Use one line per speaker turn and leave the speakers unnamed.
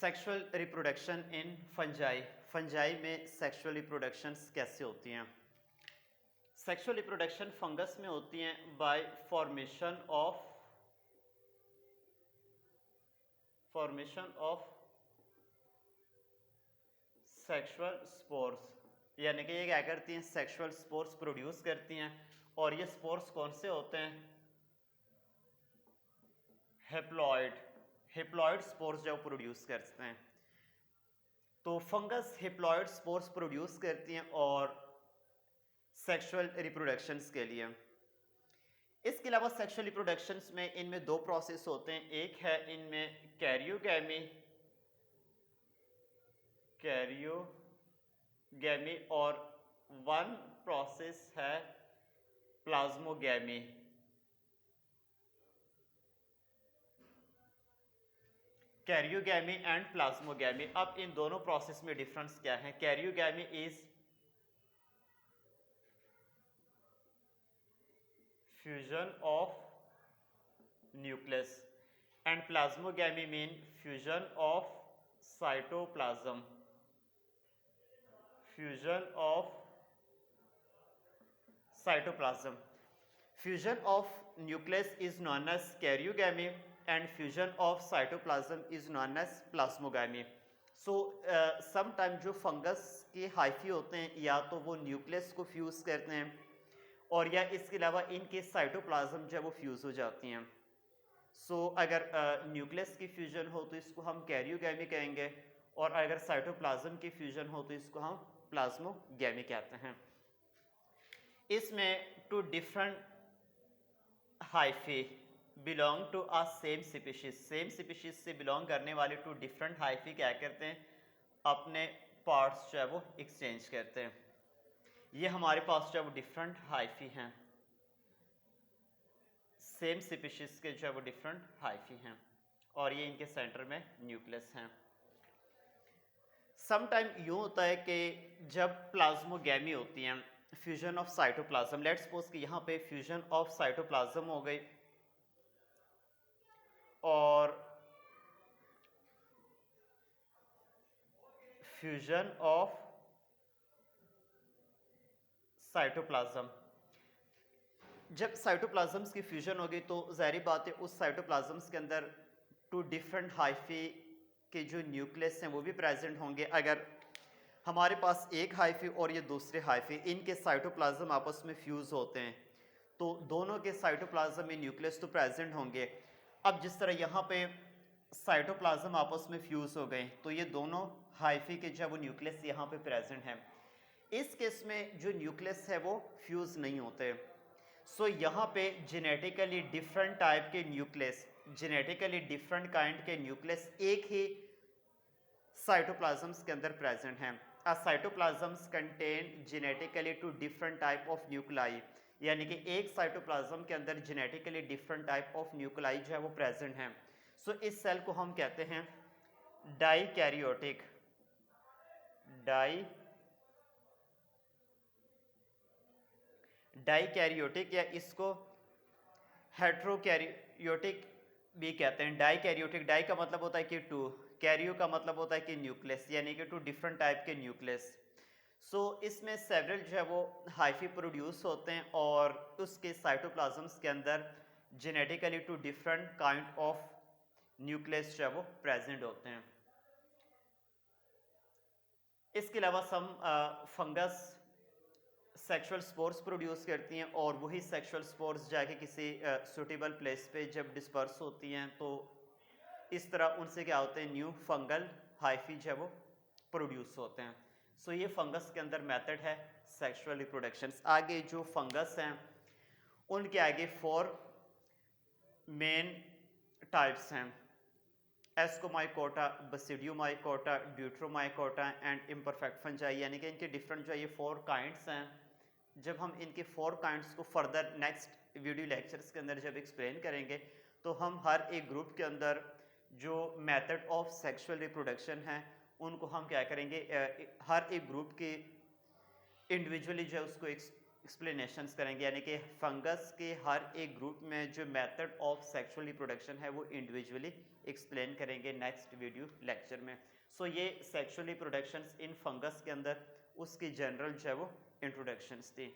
Sexual reproduction in fungi. Fungi में sexual reproductions कैसे होती हैं? सेक्सुअल रिप्रोडक्शन फंगस में होती हैं bye formation of sexual spores. यानी कि ये क्या करती हैं? सेक्सुअल स्पोर्स प्रोड्यूस करती हैं। और ये स्पोर्स कौन से होते हैं? हेप्लॉइड हेप्लॉइड स्पोर्स जो प्रोड्यूस करते हैं। तो फंगस हेप्लॉइड स्पोर्स प्रोड्यूस करती हैं और सेक्सुअल रिप्रोडक्शंस के लिए। इसके अलावा सेक्सुअल रिप्रोडक्शंस में इनमें दो प्रोसेस होते हैं। एक है इनमें कैरियोगैमी और वन प्रोसेस है प्लाज्मोगैमी। Karyogamy and plasmogamy. अब इन दोनों प्रोसेस में डिफरेंस क्या है? Karyogamy is fusion of nucleus and plasmogamy mean fusion of cytoplasm. Fusion of cytoplasm. Fusion of nucleus is known as karyogamy and fusion of cytoplasm is known as plasmogamy. So sometime जो fungus के hyphae होते हैं या तो वो nucleus को fuse करते हैं और या इसके अलावा इनके साइटोप्लाज्म जब वो फ्यूज हो जाती हैं। सो अगर न्यूक्लियस की फ्यूजन हो तो इसको हम कैरियोगैमी कहेंगे और अगर साइटोप्लाज्म की फ्यूजन हो तो इसको हम प्लाज्मोगैमी कहते हैं। इसमें two different hyphae belong to a same species से बिलोंग करने वाले टू डिफरेंट हाइफी क्या करते हैं? अपने पार्ट्स जो है वो एक्सचेंज करते हैं। ये हमारे पास जो है वो डिफरेंट हाइफी हैं, सेम स्पीशीज के जो है वो डिफरेंट हाइफी हैं और ये इनके सेंटर में न्यूक्लियस हैं। समटाइम यूँ होता है कि जब प्लाज्मोगैमी होती हैं, fusion of cytoplasm, let's suppose कि यहाँ पे फ्यूजन ऑफ साइटोप्लाज्म हो गई और फ्यूजन ऑफ साइटोप्लाज्म। जब साइटोप्लाज्म्स की फ्यूजन होगी तो ज़ाहिर बात है उस साइटोप्लाज्म्स के अंदर टू डिफरेंट हाइफी के जो न्यूक्लियस हैं वो भी प्रेजेंट होंगे। अगर हमारे पास एक हाइफी और ये दूसरे हाइफी, इनके साइटोप्लाज्म आपस में फ्यूज़ होते हैं तो दोनों के साइटोप्लाज्म में न्यूक्लियस तो प्रेजेंट होंगे। अब जिस तरह यहाँ पे साइटोप्लाज्म आपस में फ्यूज़ हो गए तो ये दोनों हाइफी के जो वो न्यूक्लियस यहाँ पे प्रेजेंट हैं। इस केस में जो न्यूक्लियस है वो फ्यूज़ नहीं होते। सो यहाँ पे जेनेटिकली डिफरेंट टाइप के न्यूक्लियस, जेनेटिकली डिफरेंट काइंड के न्यूक्लियस एक ही साइटोप्लाज्म्स के अंदर प्रेजेंट हैं। A cytoplasms contain genetically two different type of nuclei. यानी कि एक साइटोप्लाज्म के अंदर genetically different type of nuclei जो है वो प्रेजेंट हैं। सो इस सेल को हम कहते हैं डाइकैरियोटिक। डाइकैरियोटिक या इसको हेट्रोकैरियोटिक भी कहते हैं। डाइकैरियोटिक, डाई का मतलब होता है कि टू, कैरियो का मतलब होता है कि न्यूक्लियस, यानी कि टू डिफरेंट टाइप के न्यूक्लियस। सो इसमें सेवरल जो है वो हाइफी प्रोड्यूस होते हैं और उसके साइटोप्लाज्म्स के अंदर genetically two different kind of nucleus जो है वो प्रेजेंट होते हैं। इसके अलावा some fungus sexual spores produce करती हैं और वही सेक्सुअल स्पोर्स जाके किसी सूटेबल प्लेस पे जब डिस्पर्स होती हैं तो इस तरह उनसे क्या होते हैं? न्यू फंगल हाइफी जो है वो प्रोड्यूस होते हैं। सो ये फंगस के अंदर मेथड है सेक्सुअल रिप्रोडक्शंस। आगे जो फंगस हैं उनके आगे 4 मेन टाइप्स हैं: Ascomycota, बसिडियोमाइकोटा, Deuteromycota and imperfect fungi. यानी कि इनके डिफरेंट जो ये 4 काइंड्स हैं। जब हम इनके 4 काइंड्स को फर्दर नेक्स्ट वीडियो लेक्चर्स के अंदर जब एक्सप्लेन करेंगे तो हम हर एक ग्रुप के अंदर जो मेथड ऑफ सेक्सुअल रिप्रोडक्शन है उनको हम क्या करेंगे, हर एक ग्रुप के इंडिविजुअली जो है उसको एक्सप्लेनेशंस करेंगे, यानी कि फंगस के हर एक ग्रुप में जो मेथड ऑफ सेक्सुअल रिप्रोडक्शन है वो इंडिविजुअली एक्सप्लेन करेंगे नेक्स्ट वीडियो लेक्चर में। सो ये सेक्सुअल रिप्रोडक्शंस इन फंगस के अंदर उसकी जनरल जो है वो इंट्रोडक्शंस थी।